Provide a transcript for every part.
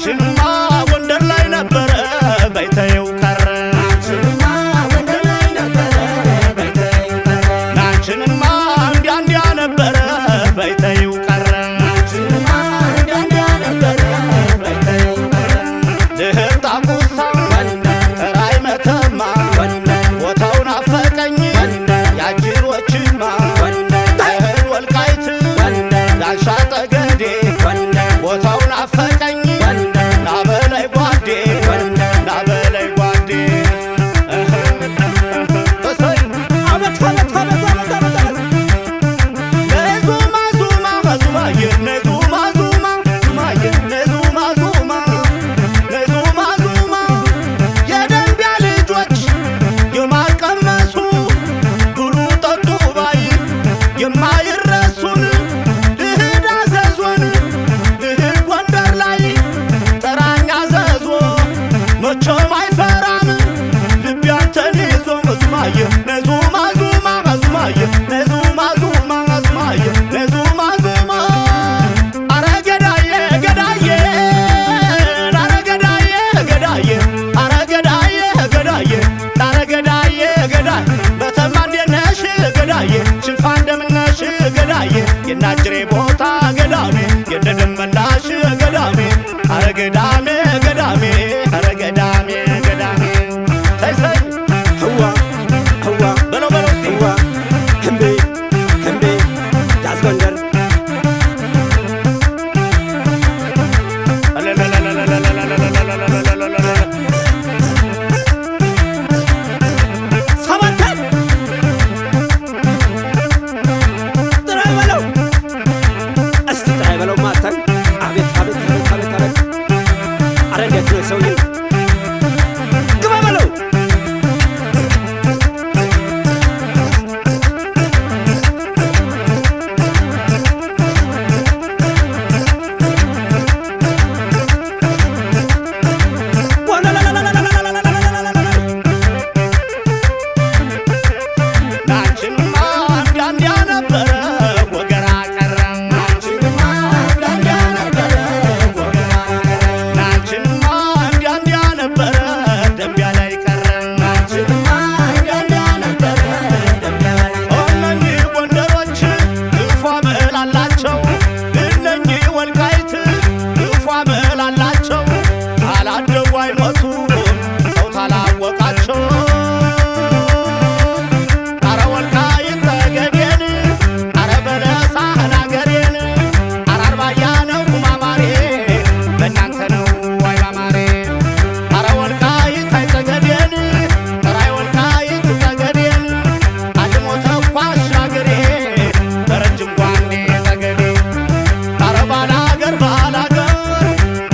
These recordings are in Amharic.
ናንችንማ ጎንደር ላይ ነበረ በይተየው ቀረ ናንችንማ ጎንደር ላይ ነበረ በይተየው ቀረ ናንችንማ እንዲያ ነበረ በይተየው ቀረ ናንችንማ እንዲያ ነበረ በይተየው ቀረ ልህርታ ቁሳ ተራይ መተማ ቦታውን አፈቀኝ ያጅሮችማ እህል ወልቃይት ዳንሻ ጠገዴ ቦታውን አፈቀኝ ናበላይ ጓዴ ናበላይ ጓዴ ነዙማ ዙማ ዙማዬ ነዙማ ዙማ ዙማዬ ነዙማ ዙማ ነዙማ ዙማ የደንቢያ ልጆች የማቀመሱ ብሉ ጠጡ ባይ የማይረሱን ልሂድ አዘዞን ልሂድ ጎንደር ላይ ጠራኝ አዘዞ መቼም አይፈራም ልቤ አንተን ይዞ ዙማዬ ነዙማ ዙማ ዙማዬ ነዙማ ዙማ ዙማዬ ነዙማ ዙማ አረ ገዳዬ ገዳዬ አረ ገዳዬ ገዳዬ አረ ገዳዬ ገዳዬ አረ ገዳዬ ገዳዬ በተማ እንዴት ነሽ ገዳዬ ሽንፋ እንደምነሽ ገዳዬ የናጅሬ ቦታ ገዳሜ የደደመላሽ ገዳሜ አረ ገዳሜ ገዳሜ አረ ገዳሜ ገዳሜ ተይሰይ ህዋ ህዋ በለው በለው ህዋ ህምቤ ህምቤ ያስጎንደር ሰባተን ጥራይ በለው እስቲ ጥራይ በለው ማተን አቤት አቤት አቤት አቤት አቤት አረ እንዴት ነው ሰውዬ ግባ በለው ናንችንማ እንዲያ ነበረ ወገራ ቀረ ናንችንማ እንዲያ ነበረ ወገራ ቀረ ናንችንማ እንዲያ ነበረ ደንቢያ ላይ ቀረ ናንችንማ እንዲያ ነበረ ደንቢያ ላይ እነኚህ ጎንደሮች ክፉ አመል አላቸው እነኚህ ወልቃይት ክፉ አመል አላቸው አላደጉ አይሞቱም ሰው ታላወቃቸው አረ ወልቃይት ጠገዴን አረ በለሳን አገሬን አረ አርባያ ነው ማማሬ በእናንተ ነው አይማማሬ አረ ወልቃይት ጠገዴን አረ ወልቃይት ጠገዴን አድሞ ተኳሽ አገሬ በረጅም ጓንዴ ጠገዴ አረ ባላገር ባላገር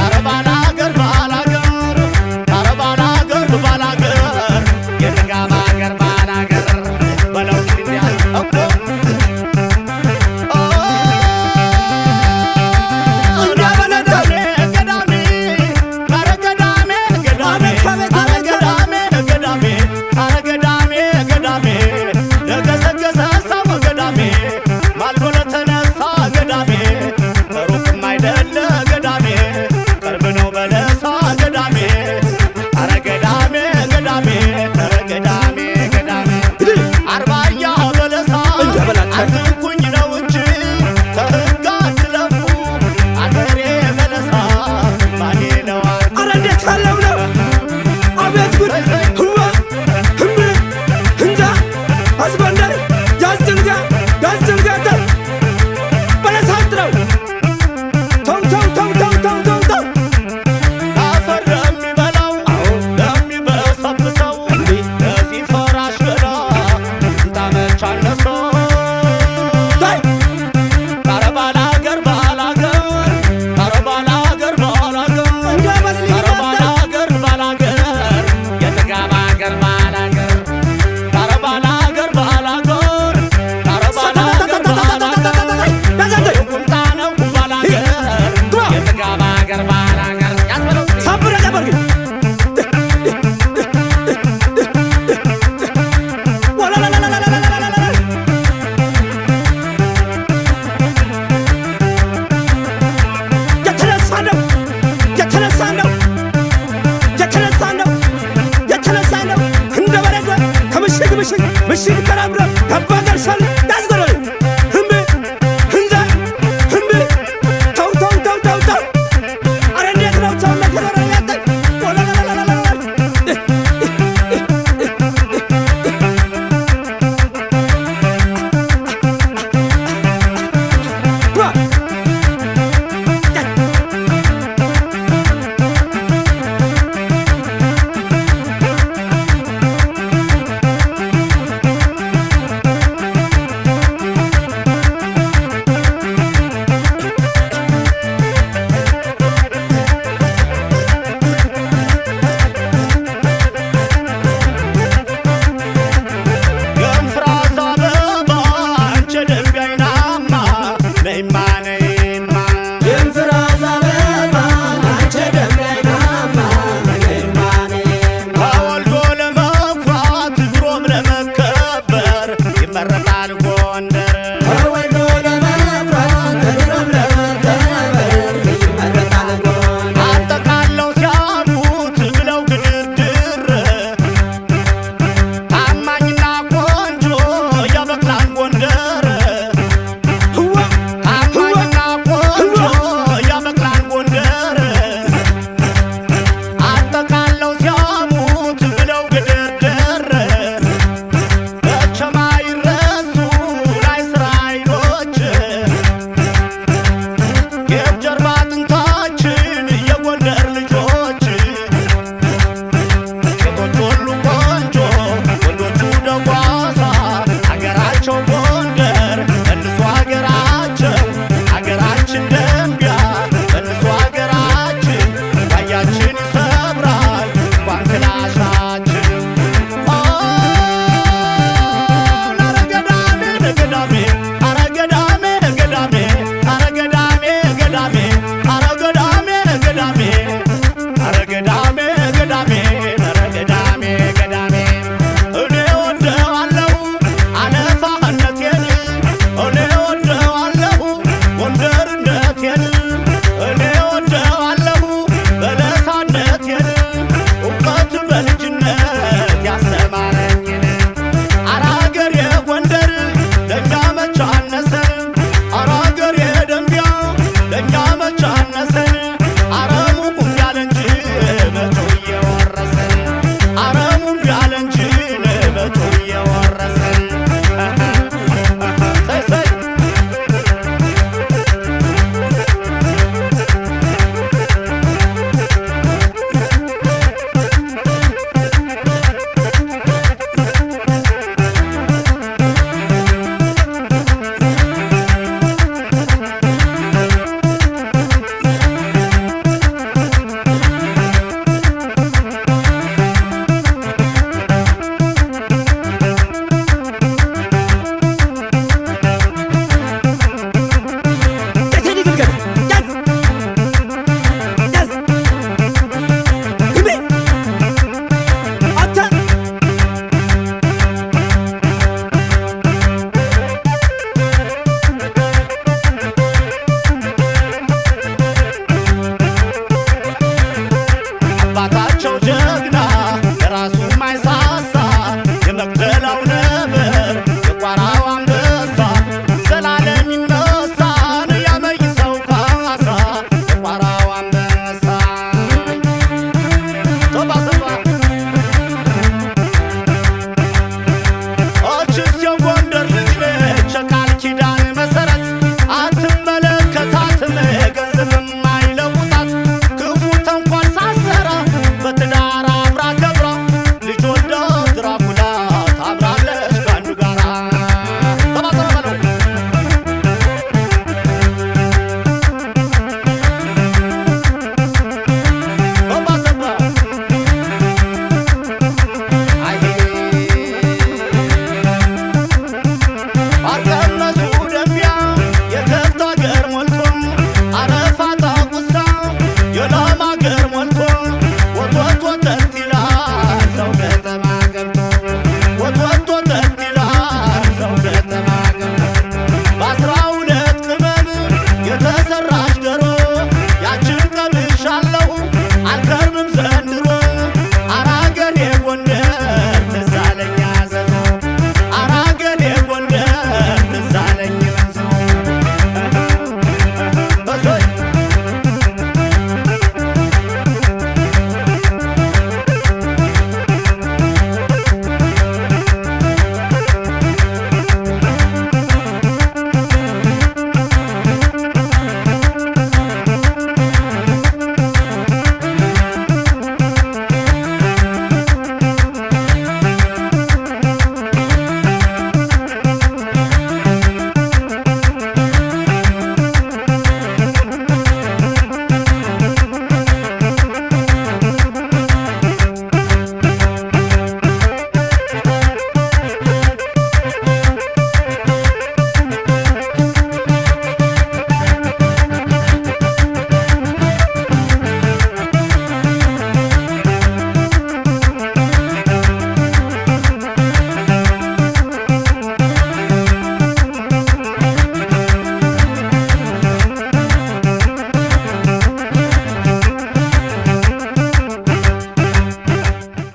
አረ ባላገር ባላገር አረ ባላገር ባላገር የጥጋብ አገር ባላገር በለው እንዲያ እኮ እንዲያ በለዳሜ ገዳሜ አረ ገዳሜ ገዳሜ አረ ገዳሜ ገዳሜ አረ ገዳሜ ገዳሜ ለገሰገሰ ሰው ገዳሜ ማልዶ ለተነሳ ገዳሜ ሩቅም አይደለ ገዳሜ ቅርብ ነው በለሳ ገዳሜ አረ ገዳሜ ገዳሜ አረ ገዳሜ ገዳሜ አርባያ በለሳ አትንኩኝ ነው እንጂ ከህግ አትለፉ አገሬ በለሳ ባኔ ነው አረ እንዴት ካለው ነው አቤት ጉድ ህዋ ህምቤ ህንጃ አስጎንደር ያስጭንጋ ያስጭንጋ በለሳት ነው ተው ተው ተው ተው ተው ተው ተው አፈር ለሚበላው ለሚበሰብሰው ለዚህ ፈራሽ ገላ እንታመች አነሰው ታይ አረ ባላገር ባላገር አረ ባላገር ባላገር እንዲያ በልልኝ አረ ባላገር ባላገር የጥጋብ አገር ባላገር አረ ባላገር ባላገር አረ ባላገር ባላገር የቁምጣ ነው ባላገር የጥጋብ አገር ባላገር